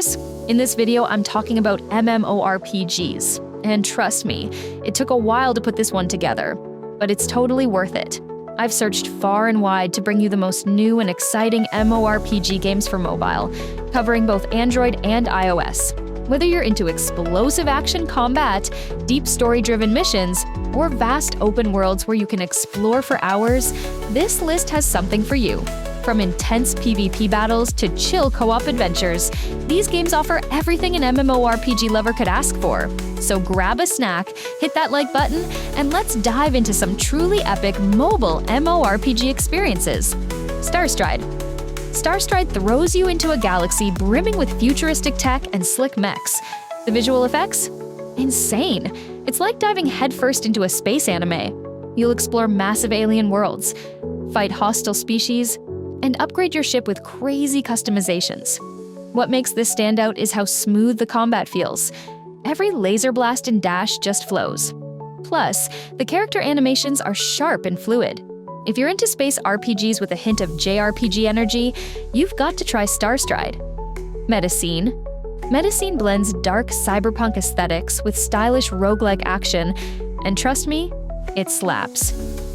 gamers? In this video, I'm talking about MMORPGs. And trust me, it took a while to put this one together, but it's totally worth it. I've searched far and wide to bring you the most new and exciting MMORPG games for mobile, covering both Android and iOS. Whether you're into explosive action combat, deep story-driven missions, or vast open worlds where you can explore for hours, this list has something for you. From intense PvP battles to chill co-op adventures, these games offer everything an MMORPG lover could ask for. So grab a snack, hit that like button, and let's dive into some truly epic mobile MMORPG experiences. Starstride. Starstride throws you into a galaxy brimming with futuristic tech and slick mechs. The visual effects? Insane. It's like diving headfirst into a space anime. You'll explore massive alien worlds, fight hostile species, and upgrade your ship with crazy customizations. What makes this stand out is how smooth the combat feels. Every laser blast and dash just flows. Plus, the character animations are sharp and fluid. If you're into space RPGs with a hint of JRPG energy, you've got to try Starstride. Medicine. Medicine blends dark cyberpunk aesthetics with stylish roguelike action, and trust me, it slaps.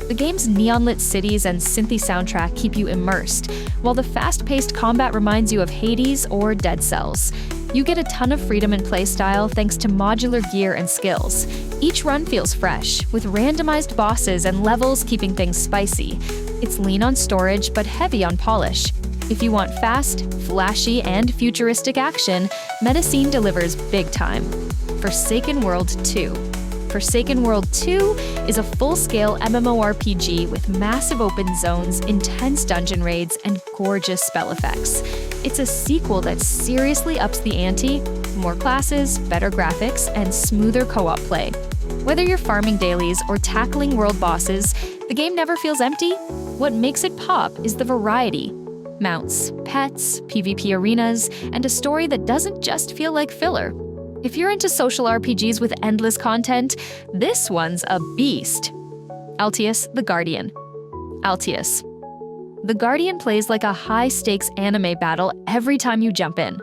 The game's neon-lit cities and synthy soundtrack keep you immersed, while the fast-paced combat reminds you of Hades or Dead Cells. You get a ton of freedom in playstyle thanks to modular gear and skills. Each run feels fresh, with randomized bosses and levels keeping things spicy. It's lean on storage but heavy on polish. If you want fast, flashy, and futuristic action, Medicine delivers big time. Forsaken World 2. Forsaken World 2 is a full-scale MMORPG with massive open zones, intense dungeon raids, and gorgeous spell effects. It's a sequel that seriously ups the ante, more classes, better graphics, and smoother co-op play. Whether you're farming dailies or tackling world bosses, the game never feels empty. What makes it pop is the variety. Mounts, pets, PvP arenas, and a story that doesn't just feel like filler. If you're into social RPGs with endless content, this one's a beast. Altius the Guardian. Altius. The Guardian plays like a high-stakes anime battle every time you jump in.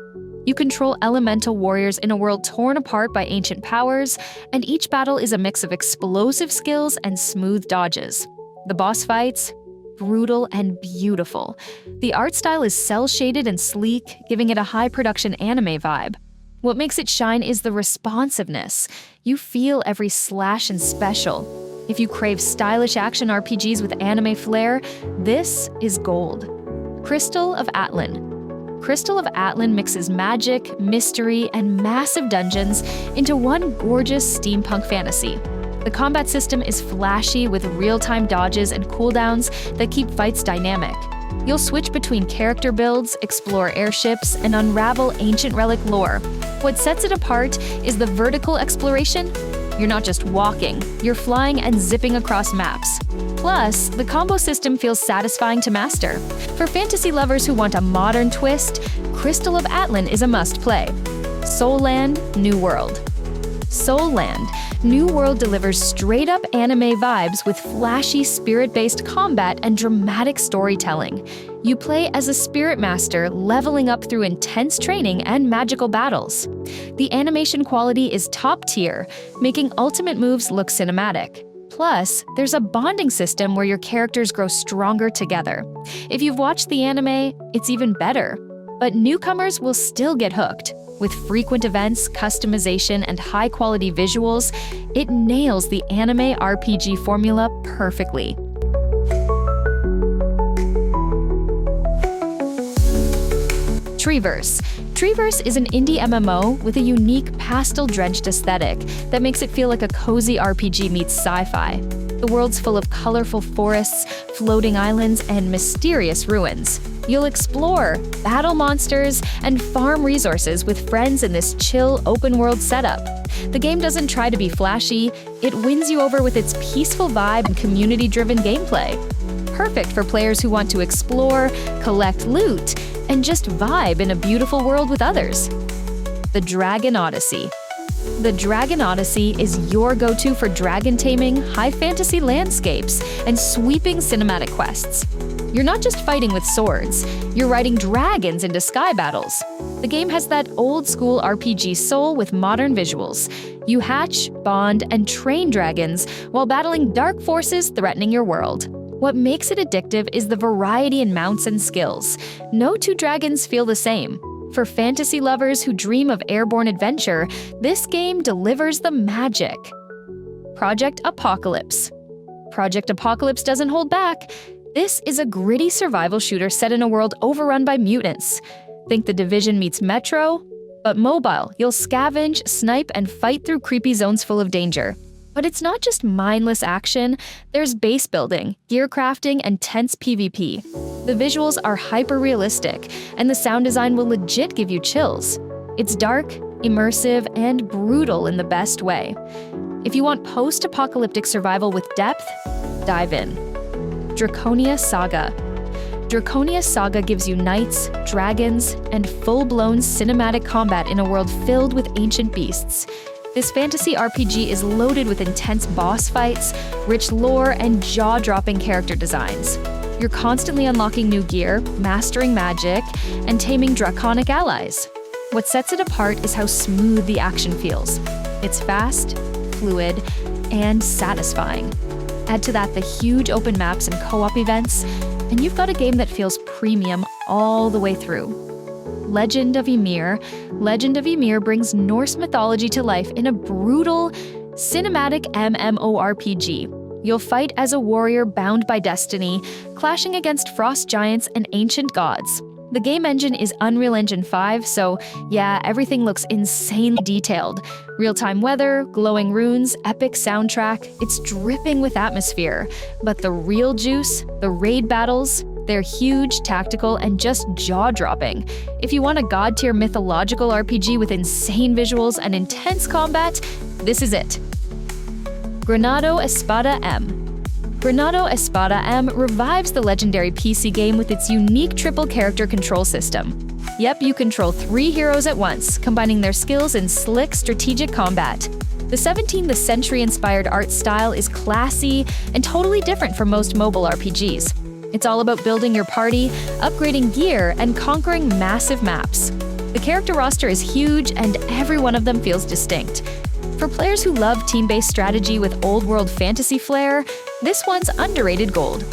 You control elemental warriors in a world torn apart by ancient powers, and each battle is a mix of explosive skills and smooth dodges. The boss fights? Brutal and beautiful. The art style is cel-shaded and sleek, giving it a high-production anime vibe. What makes it shine is the responsiveness. You feel every slash and special. If you crave stylish action RPGs with anime flair, this is gold. Crystal of Atlan. Crystal of Atlan mixes magic, mystery, and massive dungeons into one gorgeous steampunk fantasy. The combat system is flashy with real-time dodges and cooldowns that keep fights dynamic. You'll switch between character builds, explore airships, and unravel ancient relic lore. What sets it apart is the vertical exploration. You're not just walking, you're flying and zipping across maps. Plus, the combo system feels satisfying to master. For fantasy lovers who want a modern twist, Crystal of Atlan is a must-play. Soul Land, New World. Soul Land, New World delivers straight-up anime vibes with flashy spirit-based combat and dramatic storytelling. You play as a spirit master, leveling up through intense training and magical battles. The animation quality is top tier, making ultimate moves look cinematic. Plus, there's a bonding system where your characters grow stronger together. If you've watched the anime, it's even better. But newcomers will still get hooked. With frequent events, customization, and high-quality visuals, it nails the anime RPG formula perfectly. Treeverse. Treeverse is an indie MMO with a unique pastel-drenched aesthetic that makes it feel like a cozy RPG meets sci-fi. The world's full of colorful forests, floating islands, and mysterious ruins. You'll explore, battle monsters, and farm resources with friends in this chill, open-world setup. The game doesn't try to be flashy, it wins you over with its peaceful vibe and community-driven gameplay. Perfect for players who want to explore, collect loot, and just vibe in a beautiful world with others. The Dragon Odyssey. The Dragon Odyssey is your go-to for dragon taming, high fantasy landscapes, and sweeping cinematic quests. You're not just fighting with swords, you're riding dragons into sky battles. The game has that old-school RPG soul with modern visuals. You hatch, bond, and train dragons while battling dark forces threatening your world. What makes it addictive is the variety in mounts and skills. No two dragons feel the same. For fantasy lovers who dream of airborne adventure, this game delivers the magic. Project Apocalypse. Project Apocalypse doesn't hold back. This is a gritty survival shooter set in a world overrun by mutants. Think The Division meets Metro? But mobile, you'll scavenge, snipe, and fight through creepy zones full of danger. But it's not just mindless action, there's base building, gear crafting, and tense PvP. The visuals are hyper-realistic, and the sound design will legit give you chills. It's dark, immersive, and brutal in the best way. If you want post-apocalyptic survival with depth, dive in. Draconia Saga. Draconia Saga gives you knights, dragons, and full-blown cinematic combat in a world filled with ancient beasts. This fantasy RPG is loaded with intense boss fights, rich lore, and jaw-dropping character designs. You're constantly unlocking new gear, mastering magic, and taming draconic allies. What sets it apart is how smooth the action feels. It's fast, fluid, and satisfying. Add to that the huge open maps and co-op events, and you've got a game that feels premium all the way through. Legend of Ymir. Legend of Ymir brings Norse mythology to life in a brutal, cinematic MMORPG. You'll fight as a warrior bound by destiny, clashing against frost giants and ancient gods. The game engine is Unreal Engine 5, so yeah, everything looks insanely detailed. Real-time weather, glowing runes, epic soundtrack, it's dripping with atmosphere. But the real juice, the raid battles, they're huge, tactical, and just jaw-dropping. If you want a god-tier mythological RPG with insane visuals and intense combat, this is it. Granado Espada M. Granado Espada M revives the legendary PC game with its unique triple character control system. Yep, you control 3 heroes at once, combining their skills in slick, strategic combat. The 17th century-inspired art style is classy and totally different from most mobile RPGs. It's all about building your party, upgrading gear, and conquering massive maps. The character roster is huge, and every one of them feels distinct. For players who love team-based strategy with old-world fantasy flair, this one's underrated gold.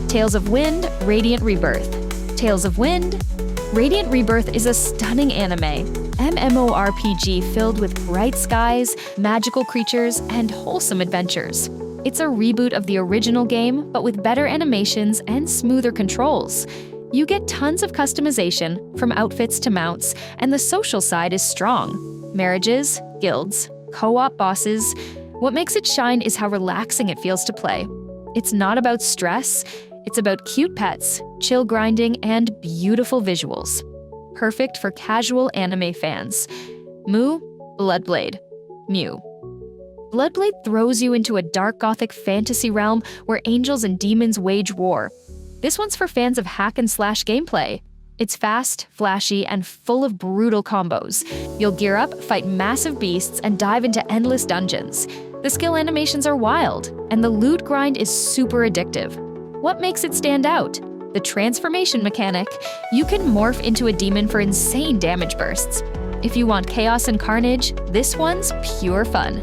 Tales of Wind, Radiant Rebirth. Tales of Wind, Radiant Rebirth is a stunning anime, MMORPG filled with bright skies, magical creatures, and wholesome adventures. It's a reboot of the original game, but with better animations and smoother controls. You get tons of customization, from outfits to mounts, and the social side is strong. Marriages, guilds, co-op bosses. What makes it shine is how relaxing it feels to play. It's not about stress, it's about cute pets, chill grinding, and beautiful visuals. Perfect for casual anime fans. Mu, Bloodblade. Mew. Bloodblade throws you into a dark gothic fantasy realm where angels and demons wage war. This one's for fans of hack-and-slash gameplay. It's fast, flashy, and full of brutal combos. You'll gear up, fight massive beasts, and dive into endless dungeons. The skill animations are wild, and the loot grind is super addictive. What makes it stand out? The transformation mechanic. You can morph into a demon for insane damage bursts. If you want chaos and carnage, this one's pure fun.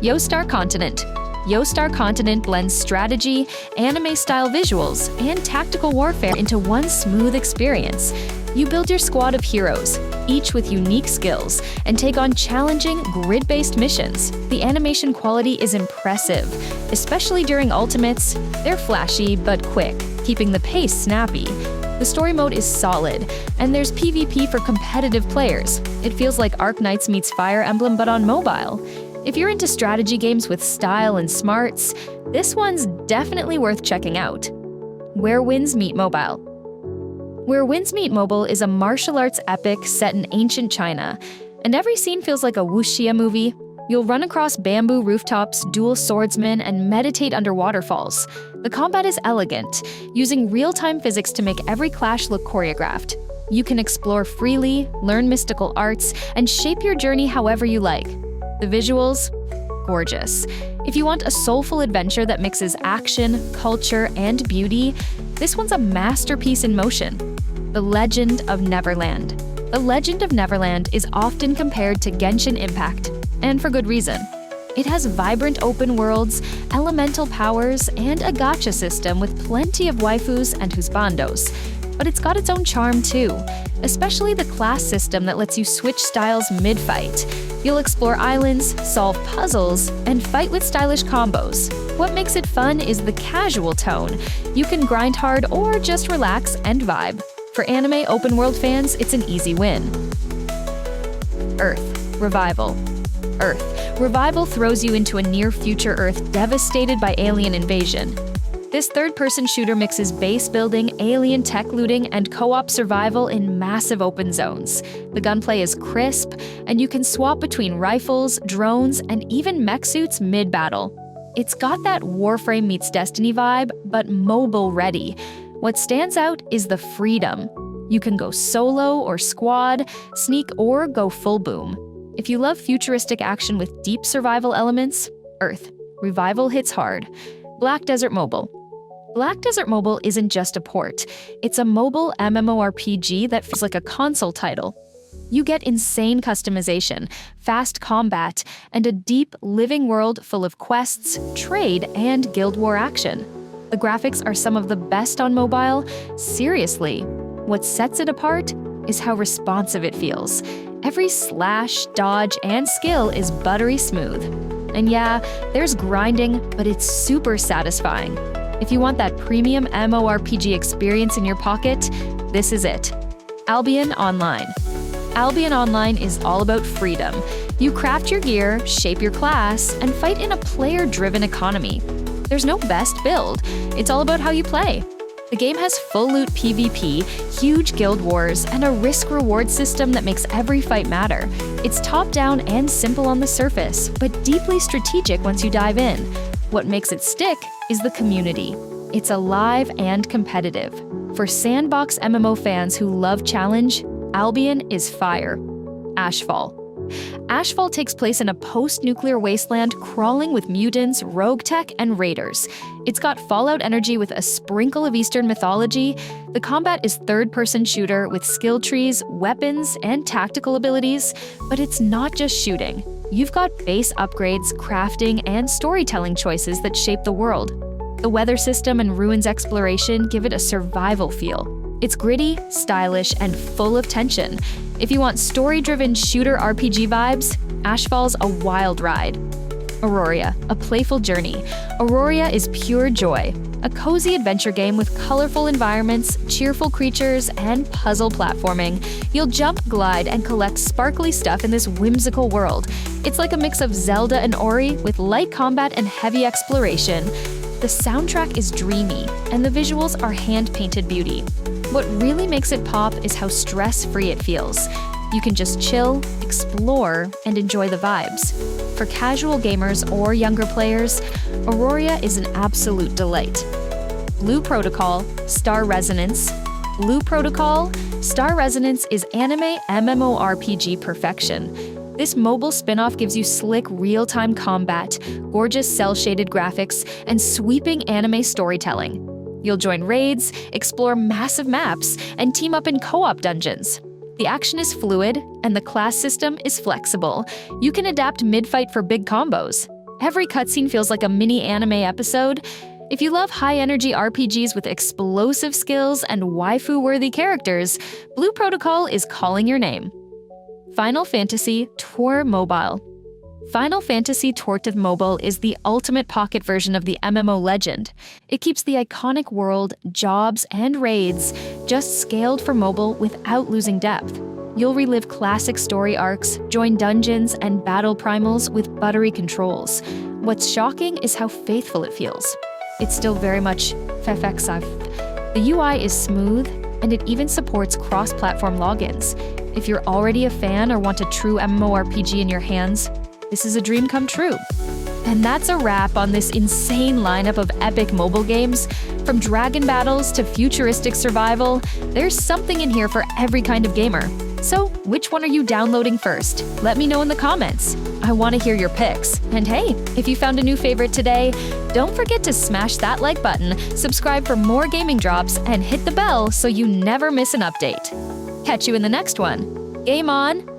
Yoastar Continent. Yoastar Continent blends strategy, anime-style visuals, and tactical warfare into one smooth experience. You build your squad of heroes, each with unique skills, and take on challenging, grid-based missions. The animation quality is impressive, especially during ultimates. They're flashy but quick, keeping the pace snappy. The story mode is solid, and there's PvP for competitive players. It feels like Arknights meets Fire Emblem but on mobile. If you're into strategy games with style and smarts, this one's definitely worth checking out. Where Winds Meet Mobile. Where Winds Meet Mobile is a martial arts epic set in ancient China, and every scene feels like a wuxia movie. You'll run across bamboo rooftops, duel swordsmen, and meditate under waterfalls. The combat is elegant, using real-time physics to make every clash look choreographed. You can explore freely, learn mystical arts, and shape your journey however you like. The visuals? Gorgeous. If you want a soulful adventure that mixes action, culture, and beauty, this one's a masterpiece in motion. The Legend of Neverland. The Legend of Neverland is often compared to Genshin Impact, and for good reason. It has vibrant open worlds, elemental powers, and a gacha system with plenty of waifus and husbandos. But it's got its own charm too, especially the class system that lets you switch styles mid-fight. You'll explore islands, solve puzzles, and fight with stylish combos. What makes it fun is the casual tone. You can grind hard or just relax and vibe. For anime open-world fans, it's an easy win. Earth Revival. Earth Revival throws you into a near-future Earth devastated by alien invasion. This third-person shooter mixes base building, alien tech looting, and co-op survival in massive open zones. The gunplay is crisp, and you can swap between rifles, drones, and even mech suits mid-battle. It's got that Warframe meets Destiny vibe, but mobile-ready. What stands out is the freedom. You can go solo or squad, sneak, or go full boom. If you love futuristic action with deep survival elements, Earth Revival hits hard. Black Desert Mobile. Black Desert Mobile isn't just a port. It's a mobile MMORPG that feels like a console title. You get insane customization, fast combat, and a deep, living world full of quests, trade, and Guild War action. The graphics are some of the best on mobile. Seriously, what sets it apart is how responsive it feels. Every slash, dodge, and skill is buttery smooth. And yeah, there's grinding, but it's super satisfying. If you want that premium MMORPG experience in your pocket, this is it. Albion Online. Albion Online is all about freedom. You craft your gear, shape your class, and fight in a player-driven economy. There's no best build. It's all about how you play. The game has full loot PvP, huge guild wars, and a risk-reward system that makes every fight matter. It's top-down and simple on the surface, but deeply strategic once you dive in. What makes it stick is the community. It's alive and competitive. For sandbox MMO fans who love challenge, Albion is fire. Ashfall. Ashfall takes place in a post-nuclear wasteland crawling with mutants, rogue tech, and raiders. It's got Fallout energy with a sprinkle of Eastern mythology. The combat is third-person shooter with skill trees, weapons, and tactical abilities. But it's not just shooting. You've got base upgrades, crafting, and storytelling choices that shape the world. The weather system and ruins exploration give it a survival feel. It's gritty, stylish, and full of tension. If you want story-driven shooter RPG vibes, Ashfall's a wild ride. Auroria, a playful journey. Auroria is pure joy, a cozy adventure game with colorful environments, cheerful creatures, and puzzle platforming. You'll jump, glide, and collect sparkly stuff in this whimsical world. It's like a mix of Zelda and Ori with light combat and heavy exploration. The soundtrack is dreamy, and the visuals are hand-painted beauty. What really makes it pop is how stress-free it feels. You can just chill, explore, and enjoy the vibes. For casual gamers or younger players, Auroria is an absolute delight. Blue Protocol, Star Resonance. Blue Protocol, Star Resonance is anime MMORPG perfection. This mobile spin-off gives you slick, real-time combat, gorgeous cel-shaded graphics, and sweeping anime storytelling. You'll join raids, explore massive maps, and team up in co-op dungeons. The action is fluid, and the class system is flexible. You can adapt mid-fight for big combos. Every cutscene feels like a mini anime episode. If you love high-energy RPGs with explosive skills and waifu-worthy characters, Blue Protocol is calling your name. Final Fantasy Tour Mobile. Final Fantasy Tour Mobile is the ultimate pocket version of the MMO legend. It keeps the iconic world, jobs, and raids just scaled for mobile without losing depth. You'll relive classic story arcs, join dungeons, and battle primals with buttery controls. What's shocking is how faithful it feels. It's still very much FFXF. The UI is smooth, and it even supports cross-platform logins. If you're already a fan or want a true MMORPG in your hands, this is a dream come true. And that's a wrap on this insane lineup of epic mobile games. From dragon battles to futuristic survival, there's something in here for every kind of gamer. So, which one are you downloading first? Let me know in the comments. I want to hear your picks. And hey, if you found a new favorite today, don't forget to smash that like button, subscribe for more gaming drops, and hit the bell so you never miss an update. Catch you in the next one. Game on!